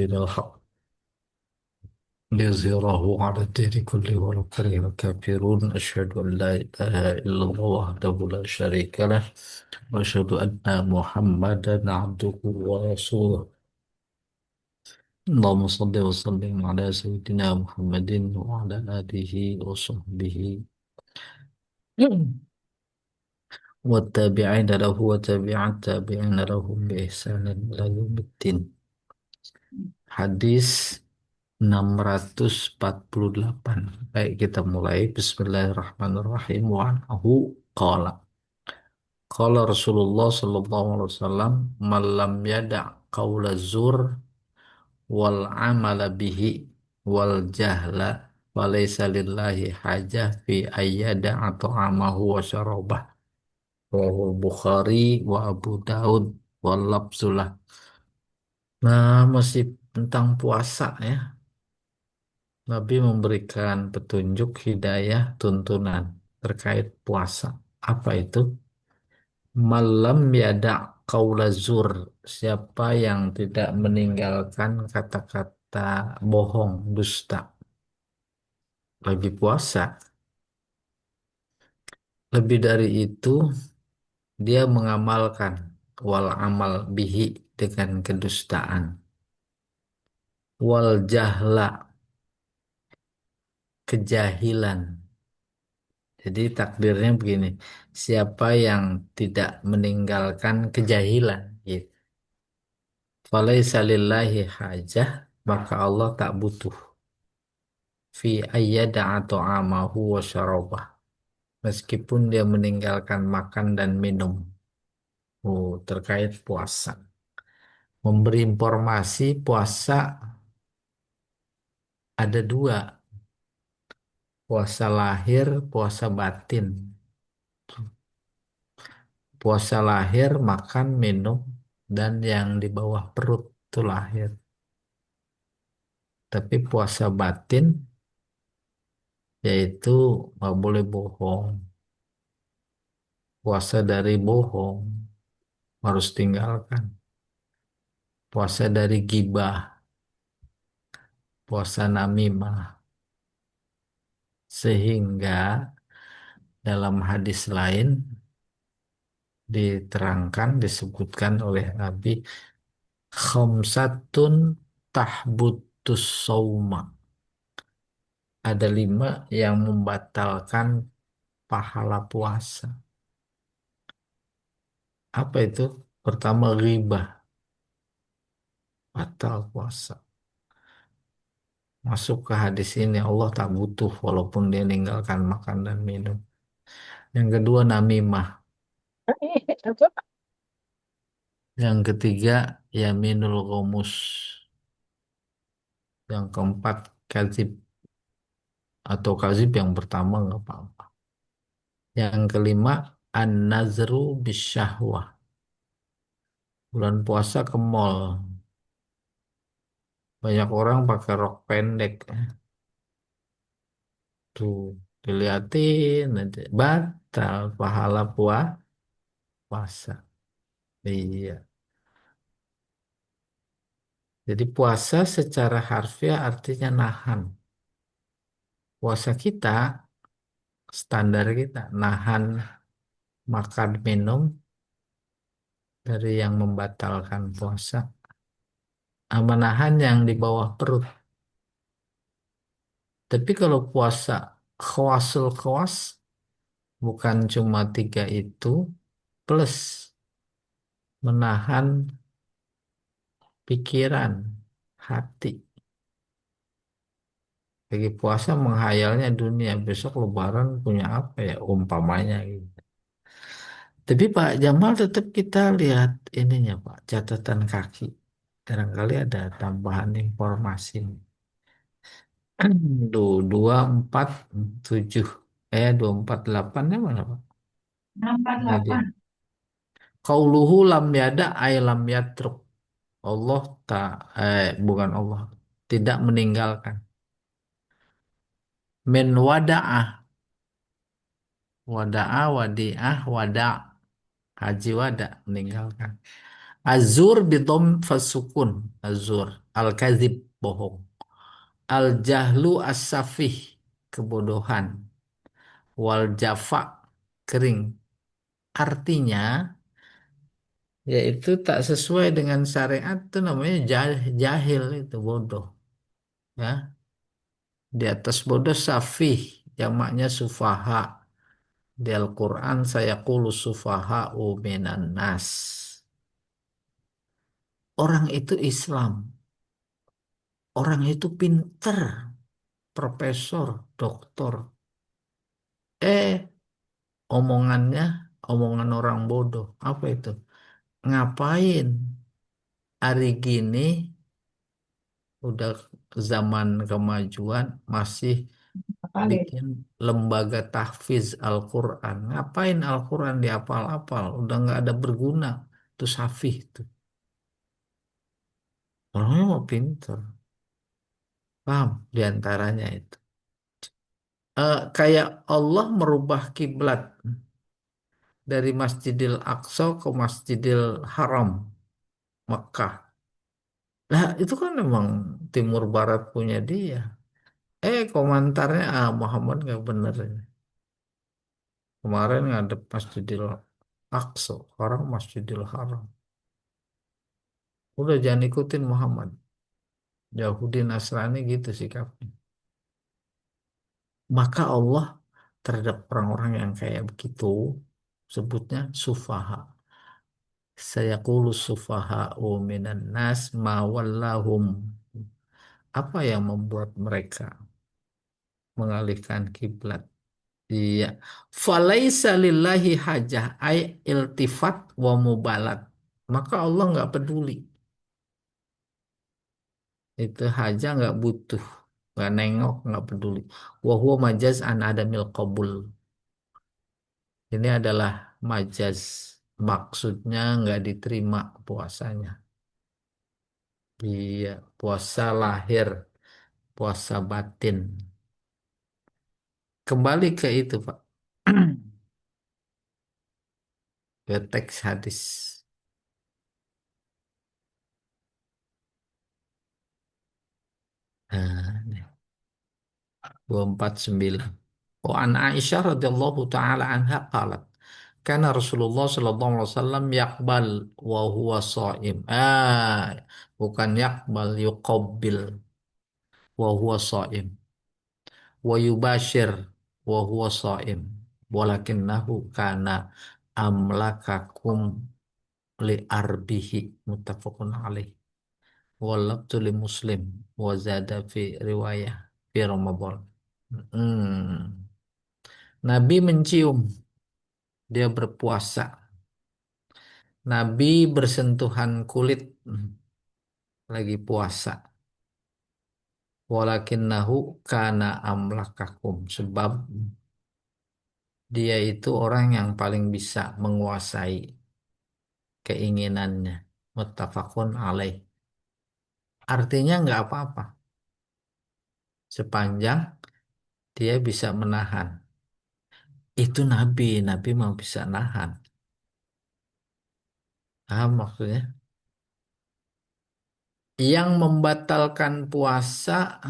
دين الحق ليظهره على الدين كله ولو كره الكافرون أشهد أن لا إله إلا الله وحده لا شريك له وأشهد أن محمدا عبده ورسوله اللهم صل وسلم على سيدنا محمد وعلى آله وصحبه والتابعين له وتابع التابعين لهم بإحسان إلى يوم الدين. Hadis 648. Baik, kita mulai. Bismillahirrahmanirrahim. Wa anhu qala. Qala Rasulullah sallallahu alaihi wasallam, "Man lam yada' qaula zur wal amala bihi wal jahla walaysa lillahi hajah fi ayyada ta'amahu wa syarabah." Rawahul Bukhari wa Abu Daud wal labzulah. Nah, masih tentang puasa ya. Nabi memberikan petunjuk hidayah tuntunan terkait puasa. Apa itu? Malam yada qaula zur. Siapa yang tidak meninggalkan kata-kata bohong, dusta. Lagi puasa. Lebih dari itu, dia mengamalkan wal amal bihi dengan kedustaan. Wal jahla, kejahilan. Jadi takdirnya begini, siapa yang tidak meninggalkan kejahilan, gitu. Falaisa lillahi hajah, maka Allah tak butuh. Fi ayyada'a ta'amahu wa syarabah. Meskipun dia meninggalkan makan dan minum. Oh, terkait puasa. Memberi informasi puasa ada dua. Puasa lahir, puasa batin. Puasa lahir, makan, minum, dan yang di bawah perut itu lahir. Tapi puasa batin, yaitu nggak boleh bohong. Puasa dari bohong, harus tinggalkan. Puasa dari gibah, puasa namimah. Sehingga dalam hadis lain diterangkan, disebutkan oleh Nabi, khamsatun tahbutus sauma. Ada 5 yang membatalkan pahala puasa. Apa itu? Pertama, ghibah, batal puasa. Masuk ke hadis ini, Allah tak butuh walaupun dia meninggalkan makan dan minum. Yang kedua, namimah. Yang ketiga, yaminul ghamus. Yang keempat, kadzib. Atau kadzib yang pertama nggak apa-apa. Yang kelima, an-nazru bisyahwah. Bulan puasa ke mall. Banyak orang pakai rok pendek. Tuh, diliatin aja. Batal pahala puasa. Iya. Jadi puasa secara harfiah artinya nahan. Puasa kita, standar kita, nahan makan minum dari yang membatalkan puasa. Menahan yang di bawah perut. Tapi kalau puasa khawasul khawas, bukan cuma 3 itu, plus menahan pikiran, hati. Lagi puasa menghayalnya dunia, besok lebaran punya apa ya umpamanya gitu. Tapi Pak Jamal tetap kita lihat ininya Pak, catatan kaki. Barangkali ada tambahan informasi. 247 248 mana Pak? 648. Jadi qauluhu lam yada ay lam yatruk. Allah tak bukan Allah tidak meninggalkan. Min wada'ah, wada'a wadi'ah wada', haji wada meninggalkan. Azur bidom fasukun. Azur. Al-kadzib, bohong. Al-jahlu as-safih, kebodohan. Wal jafa, kering. Artinya, yaitu tak sesuai dengan syariat itu namanya jahil, itu bodoh. Ya, di atas bodoh safih, jamaknya sufaha. Di Al-Quran saya sufaha'u minan nas. Orang itu Islam. Orang itu pinter. Profesor, doktor. Eh, omongannya, omongan orang bodoh. Apa itu? Ngapain hari gini udah zaman kemajuan masih Kali. bikin lembaga tahfiz Al-Quran. Ngapain Al-Quran dihafal-hafal? Udah nggak ada berguna. Itu safih tuh. Orangnya mau pinter. Paham diantaranya itu. Kayak Allah merubah kiblat dari Masjidil Aqsa ke Masjidil Haram, Mekah. Nah, itu kan memang Timur Barat punya dia. Komentarnya, Muhammad nggak bener ini. Kemarin ngadep Masjidil Aqsa, sekarang Masjidil Haram. Udah jangan ikutin Muhammad. Yahudi Nasrani gitu sikapnya. Maka Allah terhadap orang-orang yang kayak begitu, sebutnya sufaha. Sayaqulu sufaha'u minan nas ma wallahum. Apa yang membuat mereka mengalihkan kiblat? Iya. Falaisa lillahi hajah ay iltifat wa mubalat. Maka Allah nggak peduli. Itu hajah nggak butuh. Nggak nengok, nggak peduli. Wa huwa majaz an adamil qabul. Ini adalah majaz. Maksudnya nggak diterima puasanya. Iya, puasa lahir, puasa batin. Kembali ke itu, Pak. Ke teks hadis. Nah, ini, 249. Wa an Aisyah radhiyallahu taala anha qalat kana Rasulullah sallallahu alaihi wasallam yaqbal wa huwa shaim. Bukan yaqbal, yuqabbil wa huwa shaim. Wa yubashir wa huwa shaim. Walakinnahu kana amlakakum li arbihi, muttafaqun alaih. Walabtu li Muslim wa zada fi riwayah fi Ramadan. Hmm. Nabi mencium, dia berpuasa. Nabi bersentuhan kulit, lagi puasa. Walakinnahu kana amlakakum, sebab dia itu orang yang paling bisa menguasai keinginannya. Muttafaqun alaih. Artinya nggak apa-apa, sepanjang dia bisa menahan. Itu Nabi, Nabi mau bisa nahan. Paham maksudnya? Yang membatalkan puasa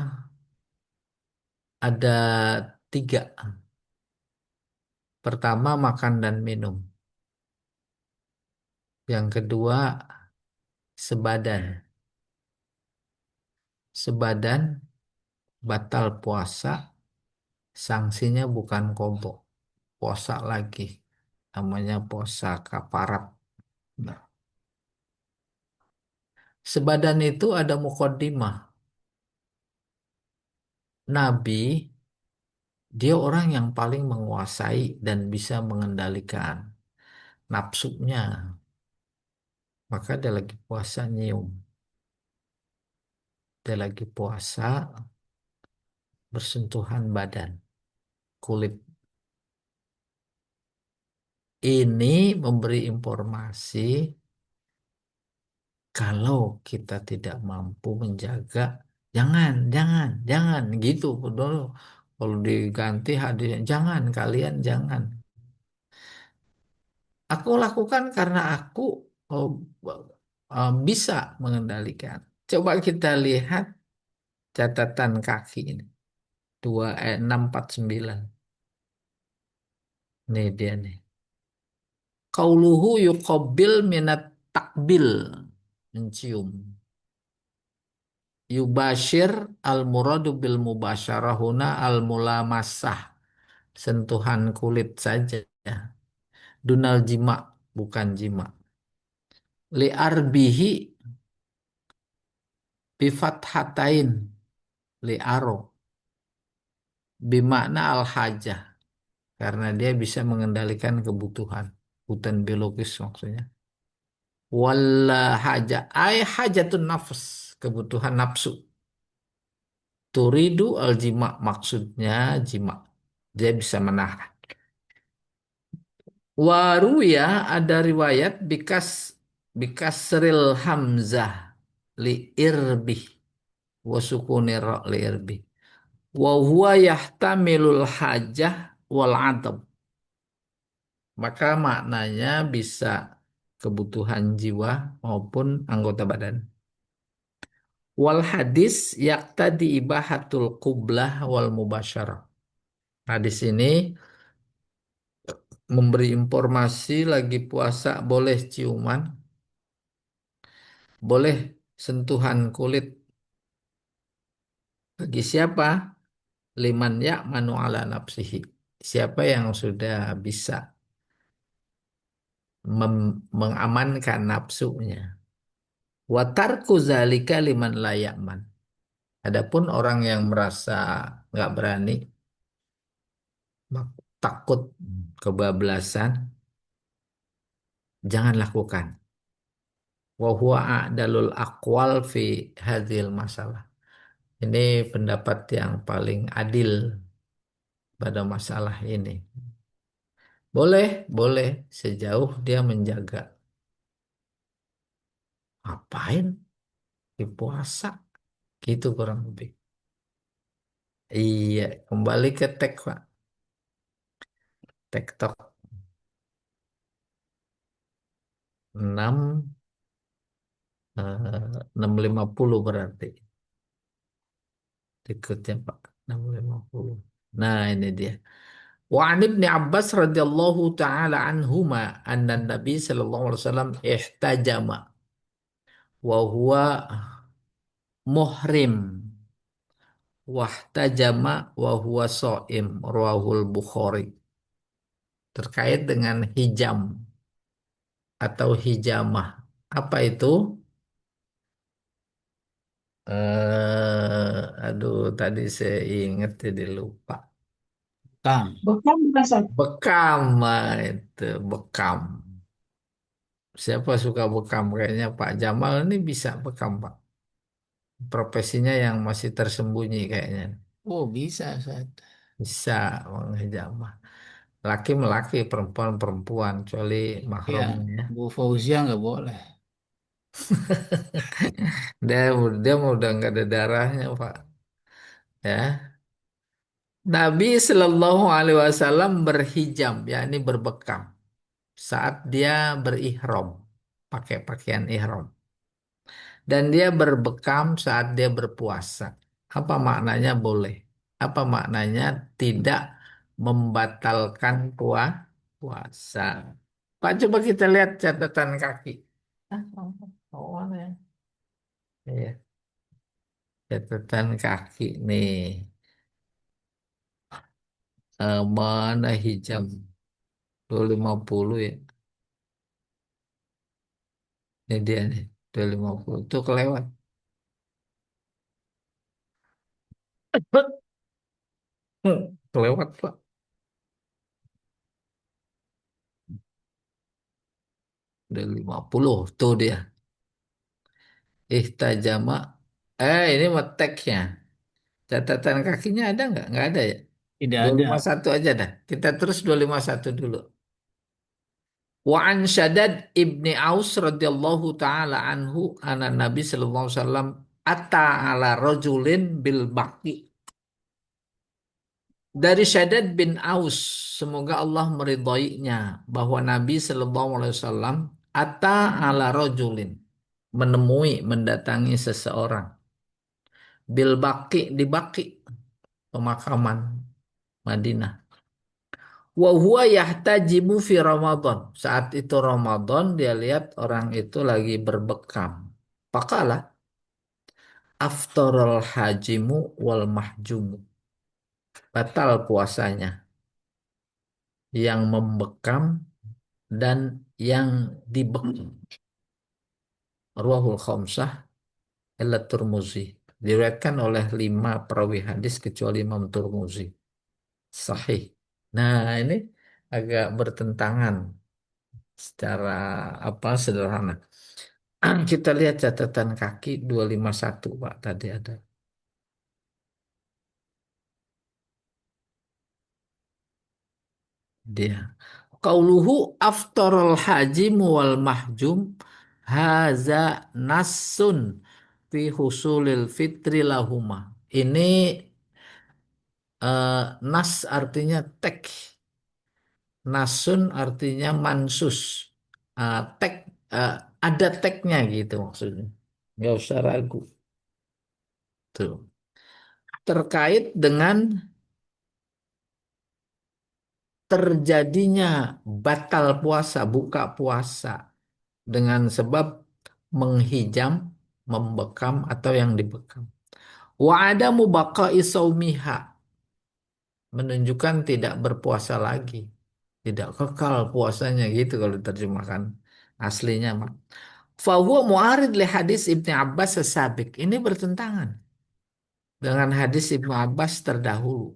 ada tiga. Pertama, makan dan minum. Yang kedua, sebadan. Sebadan batal puasa, sanksinya bukan kobok. Puasa lagi. Namanya puasa kafarat. Nah, sebadan itu ada mukaddimah. Nabi, dia orang yang paling menguasai dan bisa mengendalikan nafsunya. Maka dia lagi puasa nyium. Dia lagi puasa bersentuhan badan, kulit. Ini memberi informasi kalau kita tidak mampu menjaga, jangan gitu dulu. Kalau diganti hadisnya, jangan kalian jangan. Aku lakukan karena aku oh, bisa mengendalikan. Coba kita lihat catatan kaki ini. 649. Nih dia nih. Qauluhu yuqabbil minat takbil. Mencium. Yubashir al-muradu bil mubasyarah huna al-mulamasah. Sentuhan kulit saja. Dunal jima, bukan jima. Li arbihi bifat hatain. Li aro. Bimakna al-hajah. Karena dia bisa mengendalikan kebutuhan. Kebutuhan biologis maksudnya. Wala haja ay hajatun nafs, kebutuhan nafsu. Turidu al jima, maksudnya jima, dia bisa menahan. Waru ya, ada riwayat bikasril hamzah li irbi wa sukuni ra li irbi wa huwa yahtamilul hajah wal adab, maka maknanya bisa kebutuhan jiwa maupun anggota badan. Wal hadis yaqtadi ibahatul qublah wal mubasyarah. Hadis ini memberi informasi lagi puasa boleh ciuman, boleh sentuhan kulit. Bagi siapa? Liman ya'manu ala nafsihi. Siapa yang sudah bisa mengamankan nafsunya. Wa tarku zalika liman la ya'man. Adapun orang yang merasa nggak berani, takut kebablasan, jangan lakukan. Wa huwa a'dalul aqwal fi hadhil masalah. Ini pendapat yang paling adil pada masalah ini. Boleh, boleh sejauh dia menjaga. Ngapain di puasa? Gitu kurang lebih. Iya, kembali ke teks, Pak. TikTok 6 650 berarti. Berikutnya, Pak. 650. Nah, ini dia. Wa an Ibni Abbas radhiyallahu taala anhuma anna Nabi sallallahu alaihi wasallam ihtajama wa huwa muhrim wahtajama wa huwa shaim rawahul Bukhari. Terkait dengan hijam atau hijamah. Apa itu? Aduh, tadi saya ingat jadi lupa. Kang. Bukan masak. Bekam, itu bekam. Siapa suka bekam? Kayaknya Pak Jamal ini bisa bekam, Pak. Profesinya yang masih tersembunyi kayaknya. Oh, bisa, Ustaz. Bisa menghijamah. Laki melaki, perempuan perempuan, kecuali Iya, mahramnya ya. Bu Fauzia nggak boleh. Dia, dia mau udah nggak ada darahnya, Pak. Ya. Nabi Shallallahu Alaihi Wasallam berhijam, yakni berbekam saat dia berihram, pakai pakaian ihram. Dan dia berbekam saat dia berpuasa. Apa maknanya boleh? Apa maknanya tidak membatalkan puasa? Pak, coba kita lihat catatan kaki. Mana ya? Iya, catatan kaki nih. Mana hijab? 250 ya. Ini dia nih. 250. Itu kelewat. Kelewat, Pak. 250. Tuh dia. Ihtajama. Ini mah teksnya. Catatan kakinya ada nggak? Nggak ada ya? Tidak Dua ada. lima satu aja dah. Kita terus 251 dulu. Wa an Shaddad ibni Aus radhiyallahu taala anhu ana Nabi sallallahu alaihi wasallam ata ala rajulin bil baqi. Dari Shaddad bin Aus, semoga Allah meridhoinya bahwa Nabi sallallahu alaihi wasallam ata ala rajulin. menemui, mendatangi seseorang. Bil Baqi, di Baqi, pemakaman Madinah. Wa huwa yahtajimu fi Ramadan. Saat itu Ramadan, dia lihat orang itu lagi berbekam. Pakalah aftarul hajimu wal mahjumu. Batal puasanya yang membekam dan yang dibekam. Ruahul khamsah illa Turmuzi. Diriwayatkan oleh 5 perawi hadis kecuali Imam Turmuzi. Sahih. Nah, ini agak bertentangan secara apa sederhana. Kita lihat catatan kaki 251 Pak tadi ada. Dia. Qauluhu aftarul hajim wal mahjum haza nassun fi husulil fitri lahuma. Ini nas artinya tek. Nasun artinya mansus. Tek eh, ada teknya gitu maksudnya. Nggak usah ragu. Tuh. Terkait dengan terjadinya batal puasa, buka puasa dengan sebab menghijam, membekam atau yang dibekam. Wa adamu baqa'i saumiha menunjukkan tidak berpuasa lagi, tidak kekal puasanya gitu kalau diterjemahkan aslinya, Mak. Fahuwa mu'arid li hadis Ibnu Abbas sesabik. Ini bertentangan dengan hadis Ibnu Abbas terdahulu.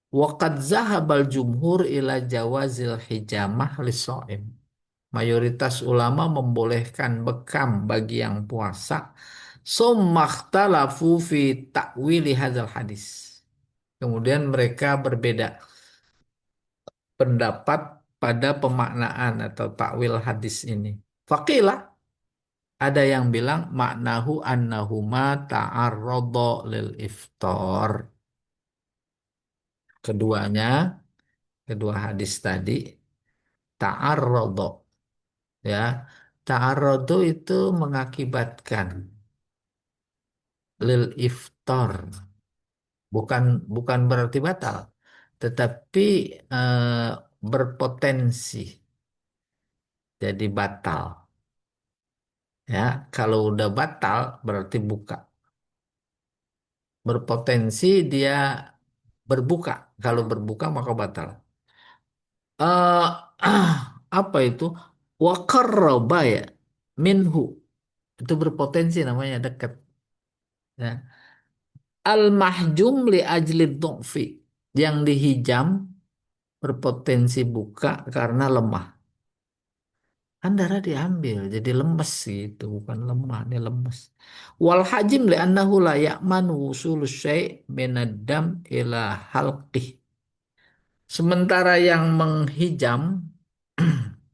Waqad zahabal jumhur ila jawazil hijamah lisoim. Mayoritas ulama membolehkan bekam bagi yang puasa. Summakhtalafu fi ta'wili hadzal hadis. Kemudian mereka berbeda pendapat pada pemaknaan atau takwil hadis ini. Faqilah ada yang bilang maknahu annahuma ta'arrada lil iftar. Keduanya, kedua hadis tadi ta'arrada ya. Ta'arrada itu mengakibatkan lil iftar. Bukan bukan berarti batal, tetapi berpotensi jadi batal. Ya, kalau udah batal berarti buka. Berpotensi dia berbuka. Kalau berbuka maka batal. eh apa itu? Wa qarraba ya minhu. Itu berpotensi namanya dekat. Ya. Al-mahjum li ajli dhu'fi. Yang dihijam berpotensi buka karena lemah. Kan darah diambil jadi lemes gitu, bukan lemah, ini lemes. Wal hajim li'annahu la ya'manu wusulu syai' minad dam ila halqih. Sementara yang menghijam,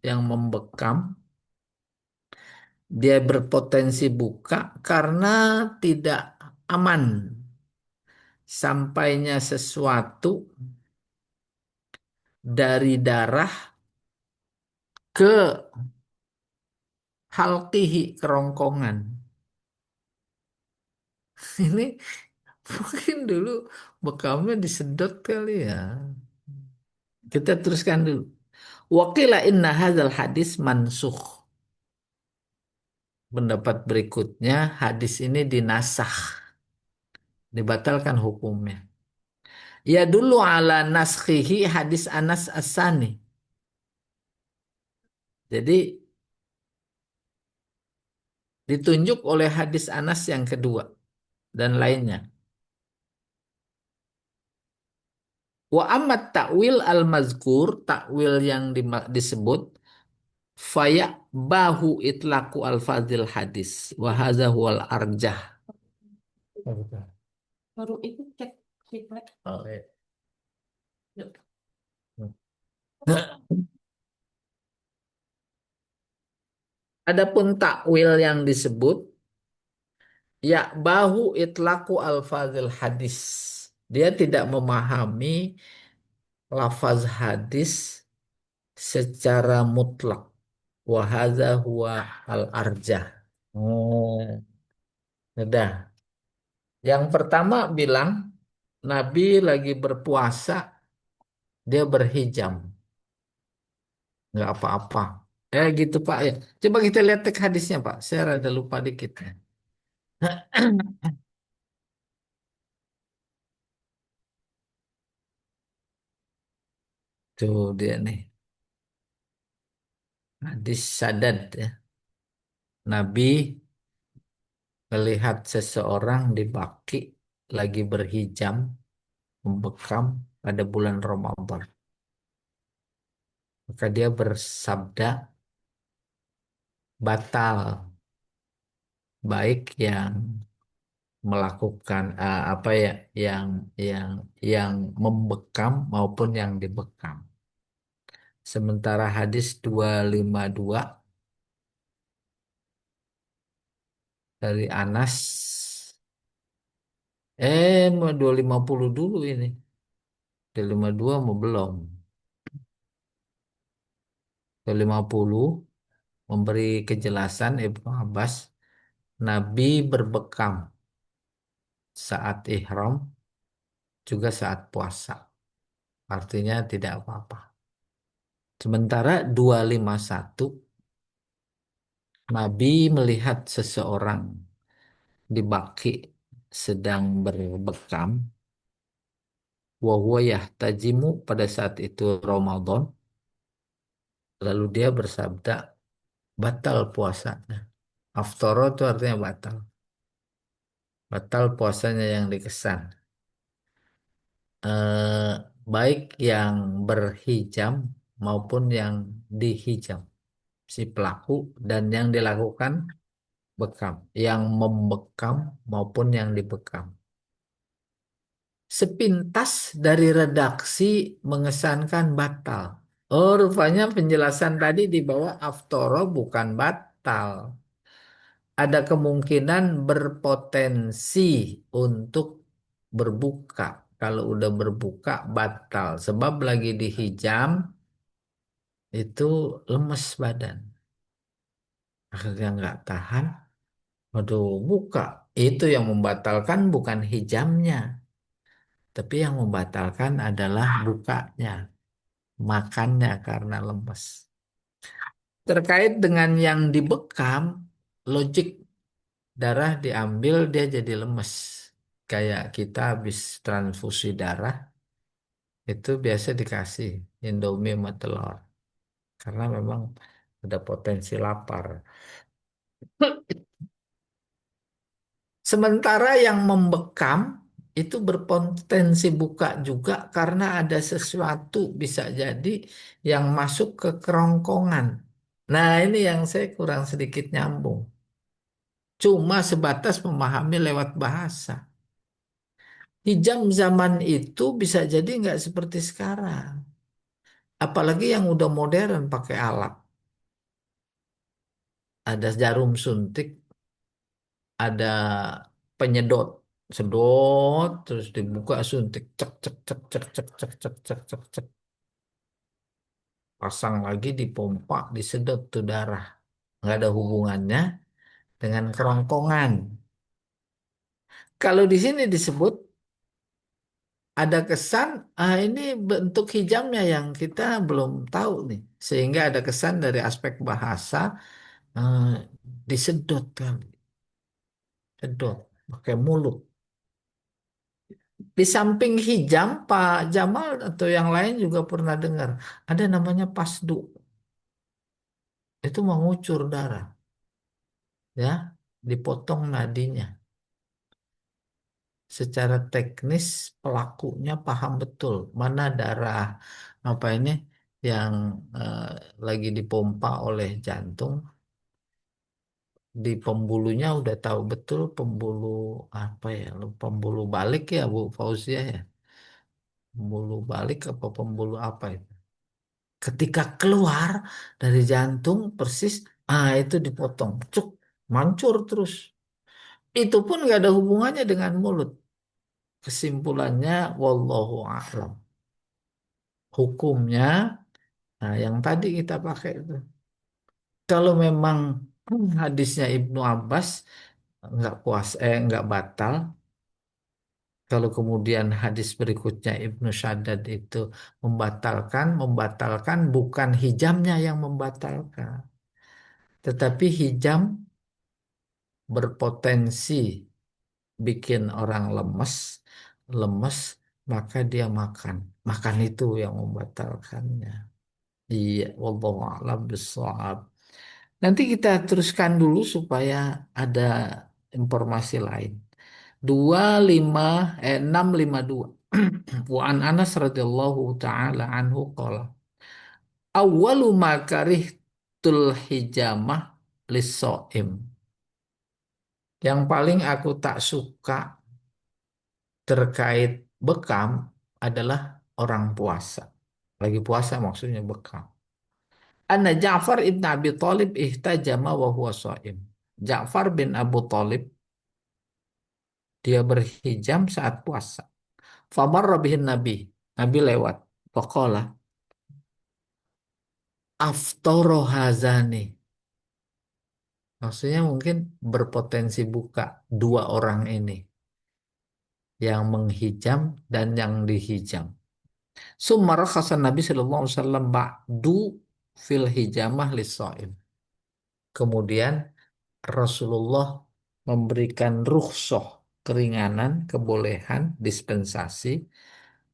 yang membekam, dia berpotensi buka karena tidak aman sampainya sesuatu dari darah ke halqihi, kerongkongan. Ini mungkin dulu bekamnya disedot kali ya. Kita teruskan dulu. Wakila inna hadzal hadis mansukh. Pendapat berikutnya, hadis ini dinasakh, dibatalkan hukumnya. Ya dulu ala naskhihi hadis Anas As-Sani. Jadi ditunjuk oleh hadis Anas yang kedua dan lainnya. Wa amat takwil al-mazkur, takwil yang disebut faya bahu itlaku al-fadil hadis. Wa hadza huwal arjah. Baru itu cek feedback. Oh, iya. Yuk. Adapun takwil yang disebut ya bahu itlaku al-fadil hadis. Dia tidak memahami lafaz hadis secara mutlak. Wa hadza huwa al-arjah. Oh, udah. Yang pertama bilang Nabi lagi berpuasa, dia berhijam, nggak apa-apa. Gitu Pak ya. Coba kita lihat teks hadisnya Pak. Saya rada lupa dikit. Tuh dia nih. Hadis Sadad ya. Nabi melihat seseorang di baki lagi berhijam, membekam pada bulan Ramadan. Maka dia bersabda, batal baik yang melakukan apa ya, yang yang yang membekam maupun yang dibekam. Sementara hadis 252 dari Anas, mau 250 dulu ini. 252 mau belum. 250 memberi kejelasan Ibnu Abbas, Nabi berbekam saat ihram juga saat puasa. Artinya tidak apa-apa. Sementara 251 Nabi melihat seseorang di baki sedang berbekam, wa huwa yahtajimu, pada saat itu Ramadan, lalu dia bersabda, batal puasanya. Aftara itu artinya batal. Batal puasanya yang dikesan. Eh, Baik yang berhijam maupun yang dihijam. Si pelaku dan yang dilakukan bekam. Yang membekam maupun yang dibekam. Sepintas dari redaksi mengesankan batal. Oh, rupanya penjelasan tadi di bawah aftoro bukan batal. Ada kemungkinan berpotensi untuk berbuka. Kalau udah berbuka batal. Sebab lagi dihijam itu lemes badan. Akhirnya nggak tahan. Waduh, buka. Itu yang membatalkan bukan hijamnya. Tapi yang membatalkan adalah bukanya. Makannya karena lemes. Terkait dengan yang dibekam, logik darah diambil dia jadi lemes. Kayak kita habis transfusi darah, itu biasa dikasih Indomie sama telur. Karena memang ada potensi lapar. Sementara yang membekam itu berpotensi buka juga karena ada sesuatu bisa jadi yang masuk ke kerongkongan. Nah, ini yang saya kurang sedikit nyambung. Cuma sebatas memahami lewat bahasa. Hijab zaman itu bisa jadi nggak seperti sekarang. Apalagi yang udah modern pakai alat. Ada jarum suntik, ada penyedot. Sedot, terus dibuka suntik. Cek, cek, cek, cek, cek, cek, cek, cek, cek, cek. Pasang lagi dipompa, disedot tuh darah. Nggak ada hubungannya dengan kerongkongan. Kalau di sini disebut ada kesan, ini bentuk hijabnya yang kita belum tahu nih. Sehingga ada kesan dari aspek bahasa, eh, disedot kali, sedot, pakai mulut. Di samping hijam, Pak Jamal atau yang lain juga pernah dengar, ada namanya pasdu, itu mengucur darah, ya, dipotong nadinya. Secara teknis pelakunya paham betul mana darah apa ini yang eh, lagi dipompa oleh jantung, di pembulunya udah tahu betul pembuluh apa ya, pembuluh balik ya Bu Fauzia ya, pembuluh balik apa pembuluh apa itu, ketika keluar dari jantung persis, itu dipotong cuk, mancur terus, itu pun nggak ada hubungannya dengan mulut. Kesimpulannya wallahu a'lam, hukumnya, nah yang tadi kita pakai itu, kalau memang hadisnya Ibnu Abbas nggak batal. Kalau kemudian hadis berikutnya Ibnu Shaddad itu membatalkan bukan hijamnya yang membatalkan, tetapi hijam berpotensi bikin orang lemes, maka dia makan. Makan itu yang membatalkannya. Iya, wallahu a'lam bishawab. Nanti kita teruskan dulu supaya ada informasi lain. 652. Wa an Anas radhiyallahu taala anhu qala awwalu ma karihtul hijamah lis-shaim. Yang paling aku tak suka terkait bekam adalah orang puasa. Lagi puasa maksudnya bekam. Anna Ja'far ibn Abi Thalib ihtajama wa huwa shaim. Ja'far bin Abu Thalib dia berhijam saat puasa. Famarra bihin Nabi. Nabi lewat. Faqala aftara hazani. Maksudnya mungkin berpotensi buka dua orang ini. Yang menghijam dan yang dihijam. Summa rakhasa Nabi sallallahu alaihi wasallam ba'du fil hijamah lis-shaim. Kemudian Rasulullah memberikan rukhsah, keringanan, kebolehan, dispensasi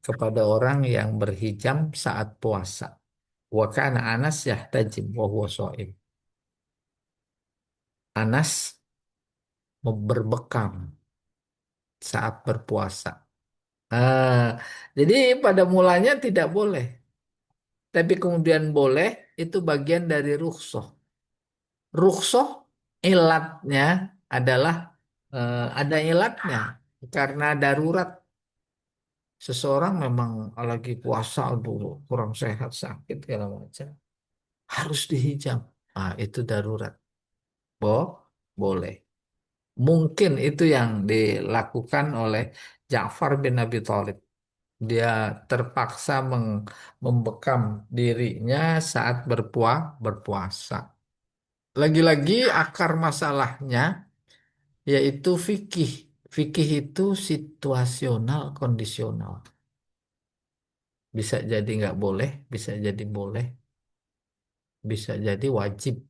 kepada orang yang berhijam saat puasa. Wa kana Anas yahtajim wa huwa shaim. Anas berbekam saat berpuasa. Ah, jadi pada mulanya tidak boleh, tapi kemudian boleh itu bagian dari rukhsah. Rukhsah ilatnya adalah ada ilatnya karena darurat seseorang memang lagi puasa dulu kurang sehat sakit segala macam harus dihijam. Ah itu darurat. Boh, boleh. Mungkin itu yang dilakukan oleh Ja'far bin Abi Thalib. Dia terpaksa membekam dirinya saat berpuasa. Lagi-lagi akar masalahnya yaitu fikih. Fikih itu situasional, kondisional. Bisa jadi nggak boleh, bisa jadi boleh, bisa jadi wajib.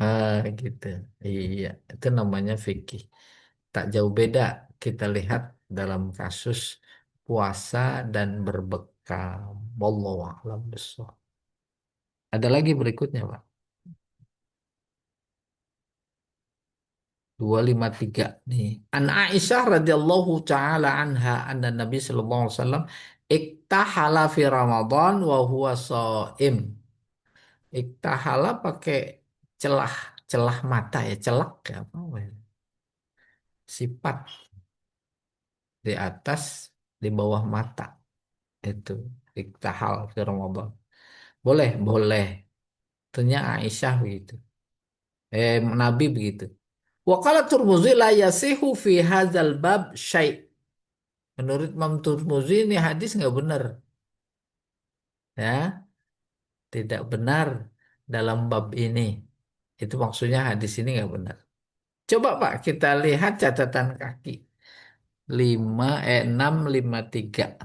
Ah, gitu. Iya, itu namanya fikih. Tak jauh beda kita lihat dalam kasus puasa dan berbekam. Wallahu a'lam bishawab. Ada lagi berikutnya, Pak. 253 nih. An Aisyah radhiyallahu taala anha anna Nabi sallallahu alaihi wasallam iktahala fi Ramadan wa huwa shaim. Iktahala pakai celah celah mata ya, celak ya apa namanya? Sifat di atas di bawah mata itu iktahal fi Ramadan. Boleh, boleh. Tentunya Aisyah begitu. Nabi begitu. Wa qala Tirmidzi la yasihu fi hadzal bab syai'. Menurut Imam Tirmidzi ini hadis nggak benar. Ya, tidak benar dalam bab ini. Itu maksudnya hadis ini nggak benar. Coba Pak kita lihat catatan kaki. 653.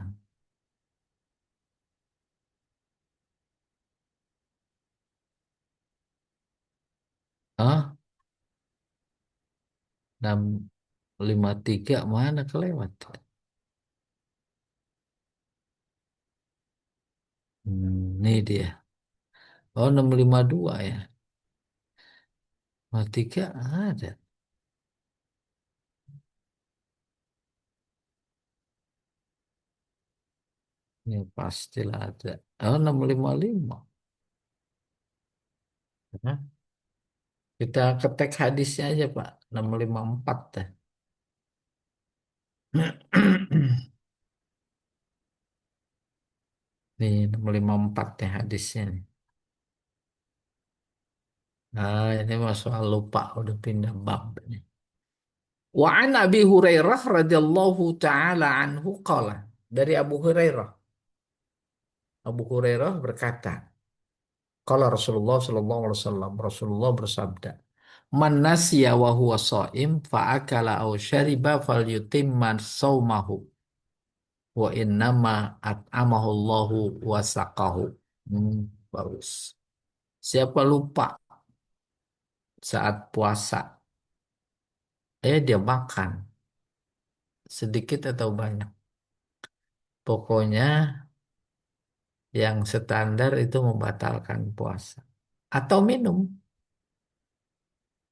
Ah, 653 mana kelewat? Ini dia. Oh, 652 ya. 53 ada. Ini pastilah ada. Oh, 655. Nah, kita ketek hadisnya aja, Pak. 654 dah. Nih, 654 nih hadisnya nih. Nah, ini masalah lupa udah pindah bab nih. Wa an Abi Hurairah radhiyallahu taala anhu qala. Dari Abu Hurairah. Abu Hurairah berkata, qala Rasulullah sallallahu alaihi wasallam, Rasulullah bersabda, Man nasiya wa huwa shaim fa akala aw syariba falyutimma saumahu wa innama at'amahu Allahu wa saqahu. Bagus. Siapa lupa saat puasa, dia makan sedikit atau banyak. Pokoknya yang standar itu membatalkan puasa. Atau minum.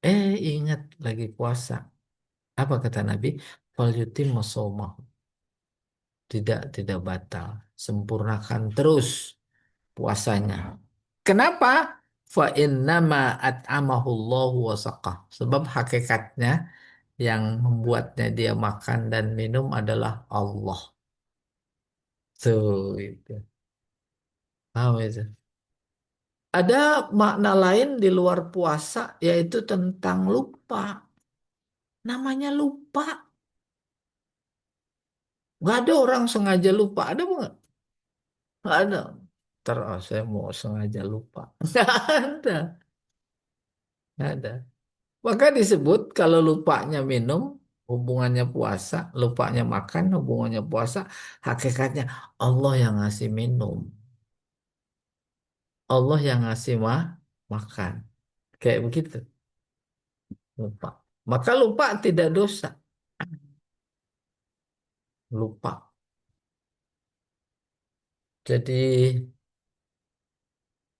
Ingat lagi puasa. Apa kata Nabi? Fal yutimmu shaumahu. Tidak batal. Sempurnakan terus puasanya. Kenapa? Fa innama at'amahu Allahu wa saqah. Sebab hakikatnya yang membuatnya dia makan dan minum adalah Allah. Tuh itu. Paham itu? Ada makna lain di luar puasa yaitu tentang lupa. Namanya lupa. Gak ada orang sengaja lupa. Ada nggak? Nggak ada. Terus saya mau sengaja lupa. Nggak ada. Nggak ada. Maka disebut kalau lupanya minum, hubungannya puasa. Lupanya makan, hubungannya puasa. Hakikatnya Allah yang ngasih minum. Allah yang ngasih makan. Kayak begitu. Lupa. Maka lupa tidak dosa. Lupa. Jadi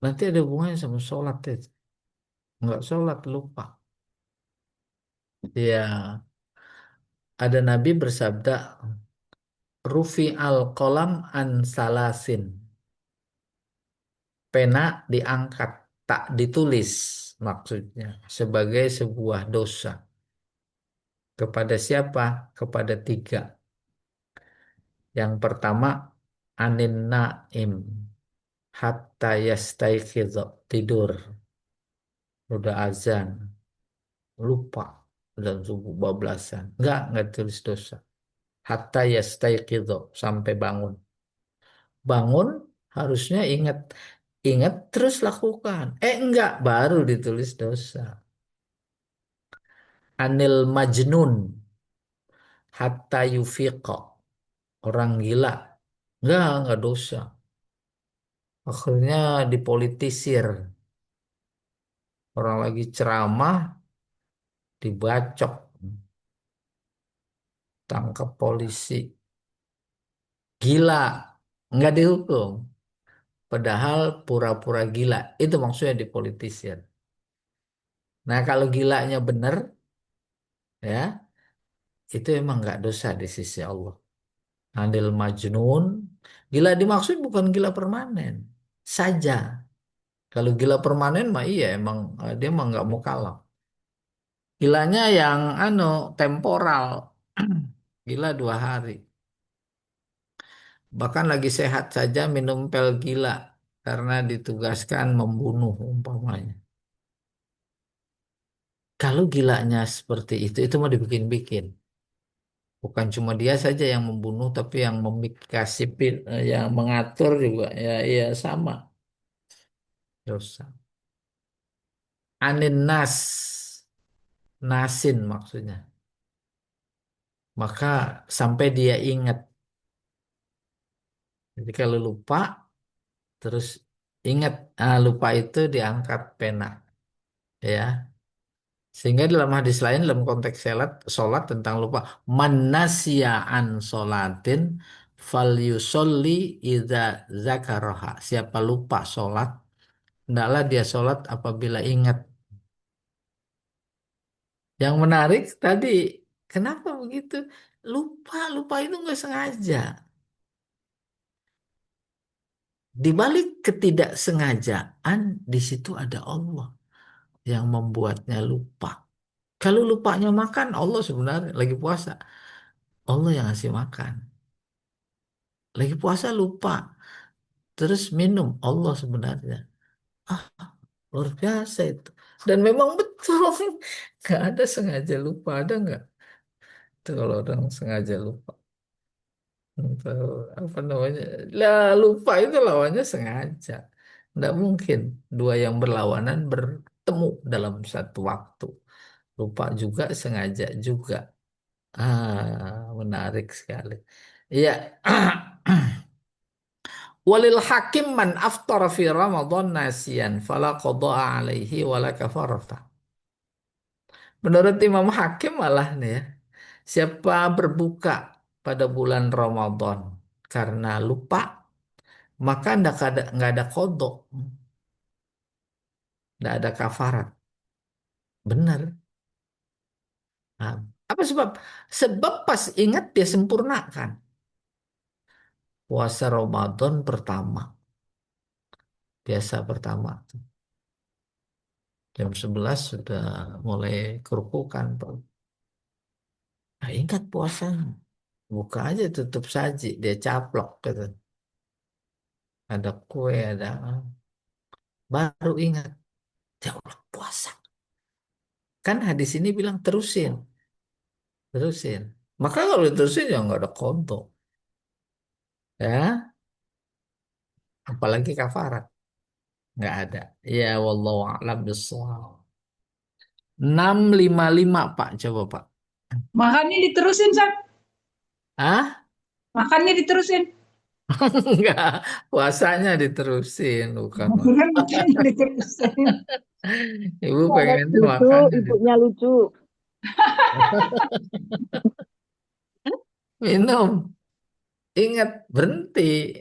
nanti ada hubungannya sama sholat itu. Nggak sholat lupa. Ya, ada Nabi bersabda, Rufi al kolam an salasin. Pena diangkat, tak ditulis maksudnya sebagai sebuah dosa. Kepada siapa? Kepada tiga. Yang pertama, anin naim hatta yastaiqidho, tidur. Udah azan, lupa dan subuh bablasan. Enggak tulis dosa. Hatta yastaiqidho, sampai bangun. Bangun harusnya ingat, ingat terus lakukan. Enggak, baru ditulis dosa. Anil majnun hatta yufiqo, orang gila. Enggak dosa. Akhirnya dipolitisir. Orang lagi ceramah dibacok, tangkap polisi. Gila, enggak dihukum. Padahal pura-pura gila. Itu maksudnya dipolitisir. Nah, kalau gilanya benar, ya, itu emang nggak dosa di sisi Allah. Adil majnun, gila dimaksud bukan gila permanen, saja. Kalau gila permanen mah iya emang dia mah nggak mau kalah. Gilanya yang temporal, gila 2 hari. Bahkan lagi sehat saja minum pil gila karena ditugaskan membunuh umpamanya. Kalau gilanya seperti itu mah dibikin-bikin. Bukan cuma dia saja yang membunuh, tapi yang kasih yang mengatur juga ya, iya sama dosa. Anin nas, nasin maksudnya. Maka sampai dia ingat. Jadi kalau lupa, terus ingat, lupa itu diangkat pena, ya. Sehingga dalam hadis lain dalam konteks sholat tentang lupa, man nasiya an sholatin fal yusolli idza zakaroha. Siapa lupa sholat, hendaklah dia sholat apabila ingat. Yang menarik tadi, kenapa begitu? Lupa itu nggak sengaja. Di balik ketidaksengajaan, di situ ada Allah yang membuatnya lupa. Kalau lupanya makan, Allah sebenarnya lagi puasa. Allah yang ngasih makan. Lagi puasa lupa. Terus minum, Allah sebenarnya. Ah, luar biasa itu. Dan memang betul. Nggak ada sengaja lupa. Ada nggak? Itu kalau orang sengaja lupa. Atau apa namanya? Lah, lupa itu lawannya sengaja. Nggak mungkin dua yang berlawanan bertemu dalam satu waktu. Lupa juga, sengaja juga. Menarik sekali. Iya. Walil hakim man aftara fi Ramadan nasiyan fala qada'a alaihi wala kafarata. Menurut Imam Hakim malah nih ya, siapa berbuka pada bulan Ramadan karena lupa, maka nggak ada kodok, nggak ada kafarat. Benar. Nah, apa sebab? Sebab pas ingat dia sempurnakan puasa Ramadan pertama, biasa pertama. Jam 11 sudah mulai kerukukan, Pak. Nah, ingat puasanya. Buka aja tutup saji, dia caplok gitu. Ada kue, ada baru ingat. Ya Allah, puasa. Kan hadis ini bilang terusin, terusin. Maka kalau diterusin ya nggak ada konto, ya. Apalagi kafarat, nggak ada. Ya wallahu a'lam bishawab. 655 Pak, coba Pak. Makannya diterusin, Sak. Ah? Makannya diterusin. Enggak, puasanya diterusin, bukan. Bukan makannya diterusin. Ibu Soalnya pengennya lucu, makannya ibunya lucu. minum. Ingat, berhenti.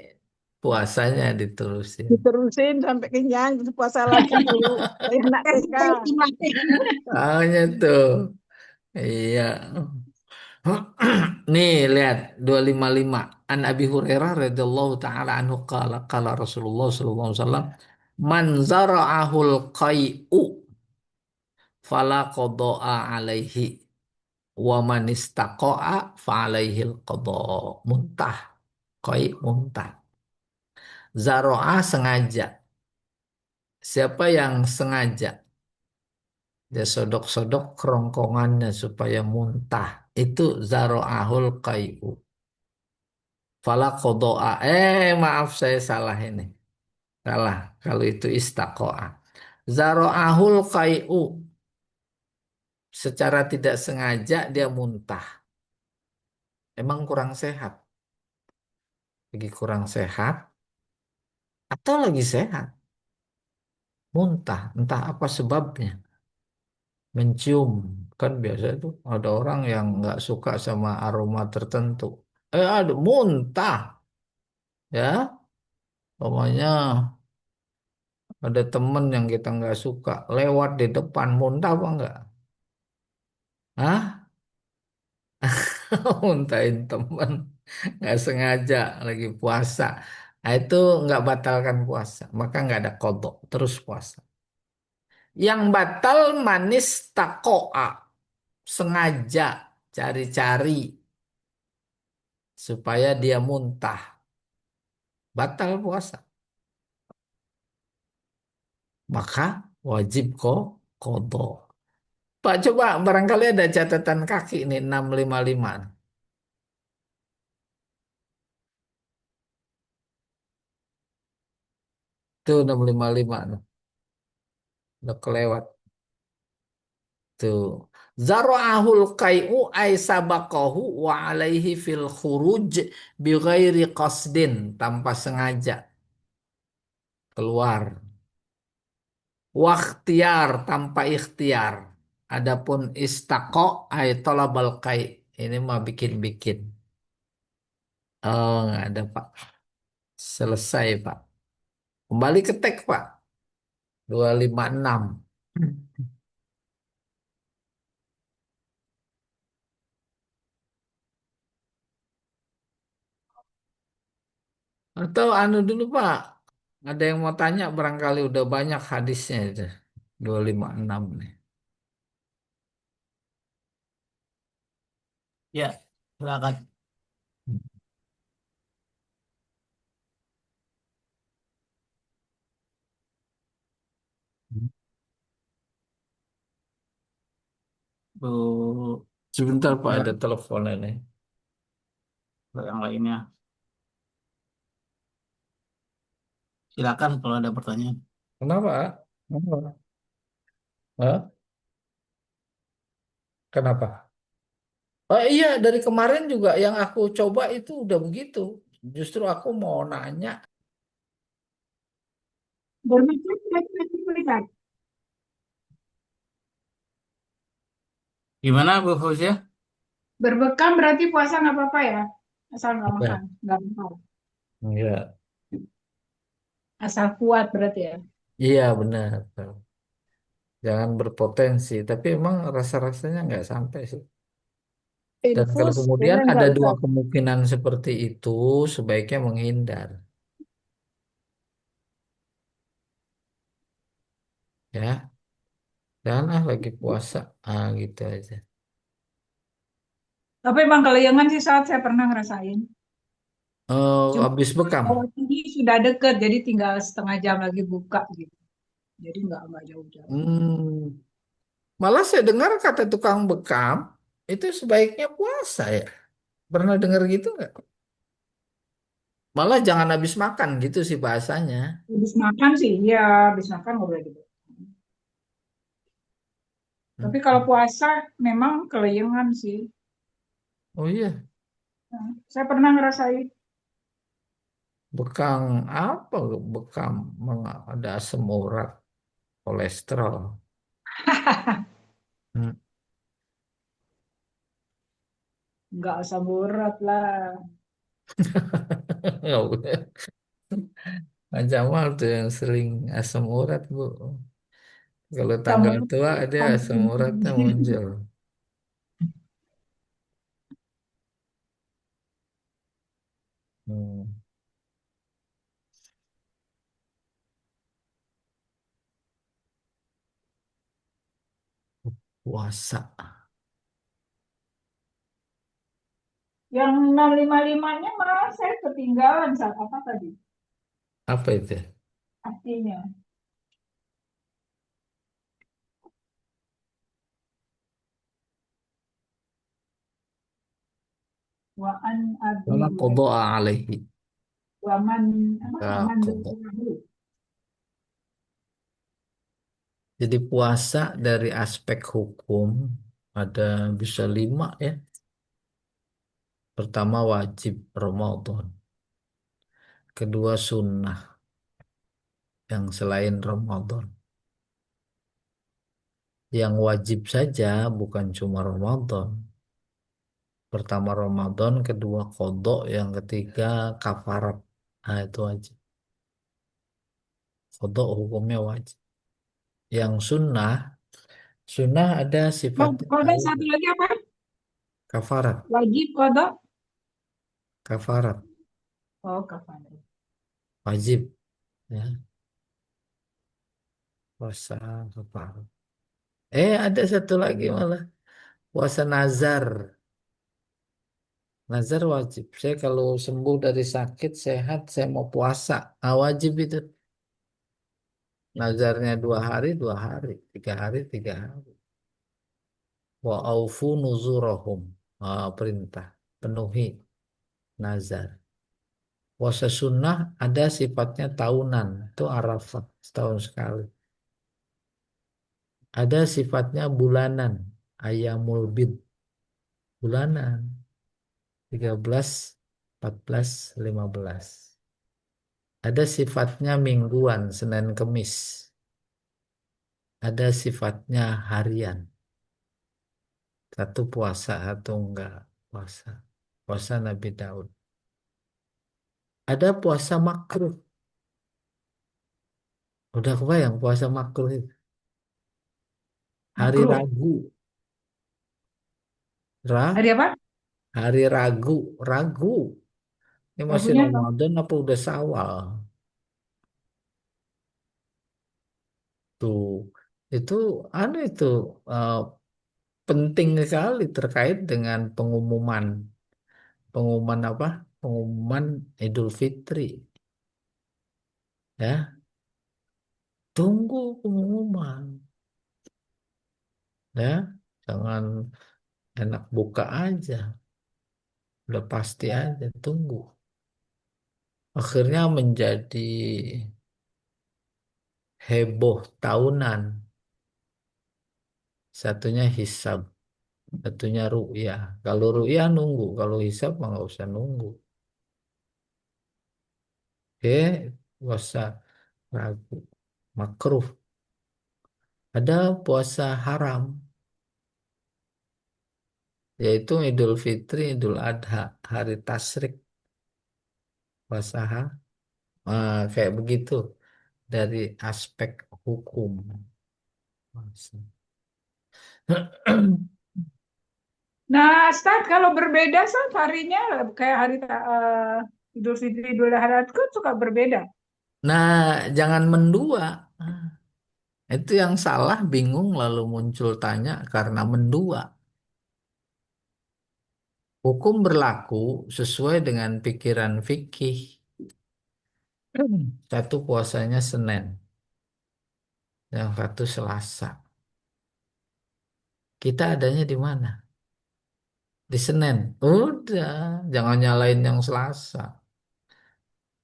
Puasanya diterusin. Diterusin sampai kenyang, terus puasa lagi dulu. Kayak anak TK. Soalnya tuh. Iya. Nih, lihat 255. An Abi Hurairah radhiyallahu taala anhu qala qala Rasulullah sallallahu alaihi wasallam man zara'ahul qai'u fala qada'a alaihi wa man istaqa'a fa alaihil qada'. Muntah. Qai' muntah. Zaro'ah sengaja. Siapa yang sengaja dia sodok-sodok kerongkongannya supaya muntah. Itu zaro'ahul qai'u. Fala kodoa. Maaf saya salah ini. Salah. Kalau itu istaqo'a. Zaro'ahul qai'u. Secara tidak sengaja dia muntah. Emang kurang sehat. Lagi kurang sehat. Atau lagi sehat. Muntah. Entah apa sebabnya. Mencium. Kan biasa itu ada orang yang nggak suka sama aroma tertentu. Ada muntah. Ya. Pokoknya ada temen yang kita nggak suka. Lewat di depan. Muntah apa enggak? Hah? Muntahin temen. Nggak sengaja lagi puasa. Nah, itu nggak batalkan puasa. Maka nggak ada kodok. Terus puasa. Yang batal manis takoa. Sengaja cari-cari supaya dia muntah. Batal puasa. Maka wajib kok kodok. Pak, coba barangkali ada catatan kaki nih 655. Tuh 655. Udah kelewat. Tuh. Zara'ahul qai'u ay sabaqahu wa alaihi fil khuruj bi ghairi qasdin, tanpa sengaja keluar. Wakhtiar, tanpa ikhtiar. Adapun istaqo ay talabal qai'. Ini mah bikin-bikin. Oh, nggak ada Pak. Selesai Pak. Kembali ke teks Pak. 256. Atau anu dulu Pak. Ada yang mau tanya barangkali udah banyak hadisnya itu. 256 nih. Ya, silakan. Bu, Sebentar Pak, ya, ada telepon ini. yang lainnya. Silakan kalau ada pertanyaan. Kenapa? Kenapa? Hah? Kenapa? Oh iya, dari kemarin juga yang aku coba itu udah begitu. Justru aku mau nanya, Bermacam berarti melihat. Gimana Bu Fauzia? Berbekam berarti puasa nggak apa-apa ya, asal nggak iya, makan, nggak apa. iya, Asal kuat berarti ya. iya benar. Jangan berpotensi, tapi emang rasa-rasanya nggak sampai sih. Dan kalau Infus, kemudian udah ada nggak dua usah. kemungkinan seperti itu, sebaiknya menghindar, ya. Jangan lagi puasa, gitu aja. Tapi emang kelayangan sih saat saya pernah ngerasain. Cuma Habis bekam. Jawa Tinggi sudah deket, jadi tinggal setengah jam lagi buka gitu. Jadi nggak jauh-jauh. Hmm, malah saya dengar kata tukang bekam itu sebaiknya puasa ya. Pernah dengar gitu nggak? Malah jangan habis makan gitu sih bahasanya. Habis makan sih, ya habis makan nggak boleh gitu. Hmm. Tapi kalau puasa memang kelayangan sih. Oh iya, Nah, saya pernah ngerasain. bekam apa? Bekam ada asam urat, kolesterol. Hmm. Nggak usah berat lah. Nggak boleh. Pak Jamal tuh yang sering asam urat, Bu. Kalau tanggal Sama tua dia asam uratnya muncul. Hmm. Puasa. yang 655-nya malah saya ketinggalan saat apa tadi Apa itu? artinya. Waan abi Karena Hurairah. kodoa alaihi. Waman apa Maka waman kodok. dulu. Jadi puasa dari aspek hukum ada bisa 5 ya. Pertama wajib Ramadan. Kedua sunnah yang selain Ramadan. Yang wajib saja bukan cuma Ramadan. Pertama Ramadan, kedua kodok, yang ketiga kafarat. Nah itu wajib. Kodok hukumnya wajib. Yang sunnah ada sifatnya Kodok tahu. satu lagi apa? Kafarat, Wajib kodok. kafarat, Oh, kafan. wajib. Ya, puasa kafarat. Ada satu lagi malah. Puasa nazar. Nazar wajib. Saya kalau sembuh dari sakit, sehat, saya mau puasa. Wajib itu. Nazarnya 2 hari, 2 hari. 3 hari, 3 hari. Wa aufu nuzurahum. Perintah. Penuhi nazar. Puasa sunnah ada sifatnya tahunan. Itu Arafah. Setahun sekali. Ada sifatnya bulanan. Ayamul bid. Bulanan. 13, 14, 15. Ada sifatnya mingguan, Senin Kemis. Ada sifatnya harian. Satu puasa atau enggak puasa. Puasa Nabi Daud. Ada puasa makruh. Udah kebayang puasa makruh itu. Hari Makruh. Ragu. Ra, Hari apa? hari Ragu. Ragu. Ini masih Lagunya apa? Ramadan apa udah Syawal? Tuh. Itu itu eh, penting sekali terkait dengan pengumuman. Pengumuman apa? Pengumuman Idul Fitri. Ya, tunggu pengumuman. Ya, jangan enak buka aja. Udah pasti aja, tunggu. Akhirnya menjadi heboh tahunan. Satunya hisab. Satunya ru'yah. Kalau ru'yah nunggu, kalau hisab mah nggak usah nunggu. Oke, puasa ragu, makruh. Ada puasa haram, yaitu Idul Fitri, Idul Adha, hari tasyrik, puasa kayak begitu dari aspek hukum. Puasa. Nah, Ustaz, kalau berbeda, Ustaz, harinya kayak hari Idul Fitri, Idul Adha itu kan suka berbeda. Nah, jangan mendua. Itu yang salah, bingung, lalu muncul tanya karena mendua. Hukum berlaku sesuai dengan pikiran fikih. Satu puasanya Senin, yang satu Selasa. Kita adanya di mana? Di Senin. Udah, jangan nyalain yang Selasa.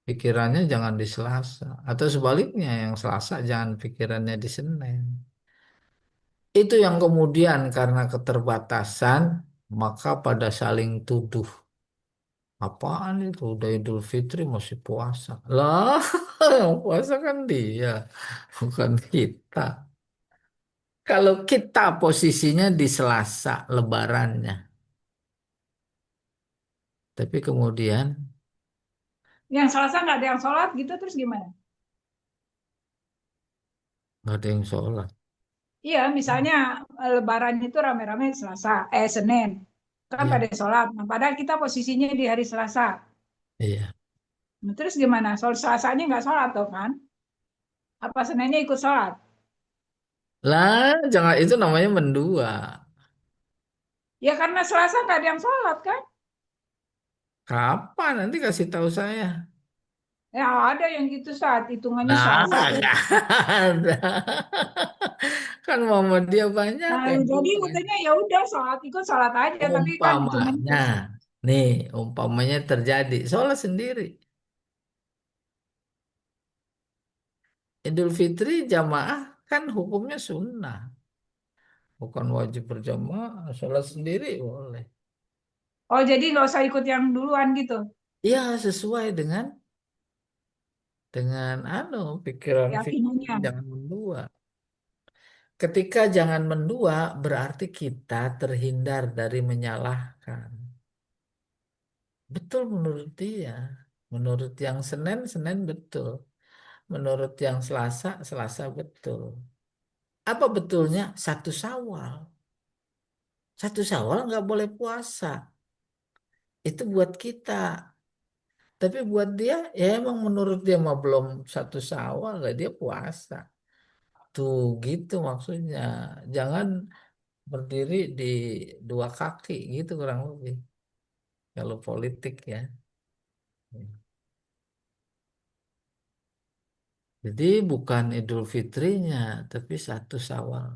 Pikirannya jangan di Selasa. Atau sebaliknya, yang Selasa jangan pikirannya di Senin. Itu yang kemudian karena keterbatasan, maka pada saling tuduh. Apaan itu? Udah Idul Fitri masih puasa. Lah, yang puasa kan dia, bukan kita. Kalau kita posisinya di Selasa lebarannya. Tapi kemudian Yang Selasa nggak ada yang sholat gitu, terus gimana? nggak ada yang sholat. Iya, misalnya Lebaran itu rame-rame Selasa, Senin, kan Iya, pada sholat. Nah, padahal kita posisinya di hari Selasa. iya. Nah, terus gimana? Soal Selasanya nggak sholat tuh kan? Apa Seninnya ikut sholat? Lah, jangan itu namanya mendua. Ya karena Selasa nggak ada yang sholat kan? Kapan nanti kasih tahu saya? Ya ada yang gitu saat hitungannya Nah, Selasa tuh. nggak ada. Kan Muhammadiyah banyak Nah, yang jadi bukan. katanya ya udah sholat ikut sholat aja, tapi kan hitungannya Umpamanya, nih, umpamanya terjadi, sholat sendiri. Idul Fitri jamaah kan hukumnya sunnah, bukan wajib berjamaah. Sholat sendiri boleh. oh jadi nggak usah ikut yang duluan gitu Ya, sesuai dengan pikiran fikih keyakinannya. jangan mendua. Ketika jangan mendua berarti kita terhindar dari menyalahkan. Betul menurut dia. Menurut yang Senin, Senin betul. Menurut yang Selasa, Selasa betul. Apa betulnya? Satu Syawal. Satu Syawal nggak boleh puasa. Itu buat kita. Tapi buat dia, ya emang menurut dia mah belum satu Syawal, lah dia puasa. Tuh gitu maksudnya. Jangan berdiri di dua kaki gitu kurang lebih. Kalau politik ya. Jadi bukan Idul Fitrinya, tapi satu Syawal.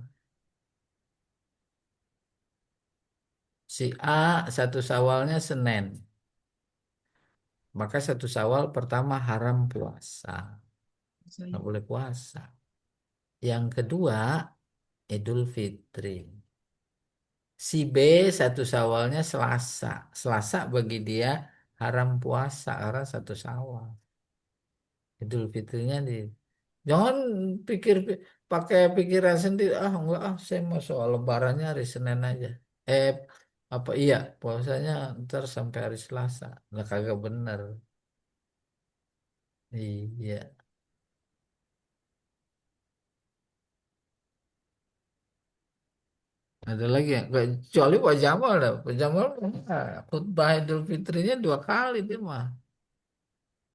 Si A satu Syawalnya Senin. Maka satu Syawal pertama haram puasa. Nggak boleh puasa. Yang kedua Idul Fitri. Si B satu Syawalnya Selasa. Selasa bagi dia haram puasa karena satu Syawal. Idul Fitrinya di. Jangan pikir pakai pikiran sendiri. Ah enggak saya mau soal Lebarannya hari Senin aja. Eh apa iya puasanya ntar sampai hari Selasa. Lah kagak bener. Iya. Ada lagi ya? Kecuali Pak Jamal dah. Pak Jamal khutbah Idul Fitrinya dua kali dia mah.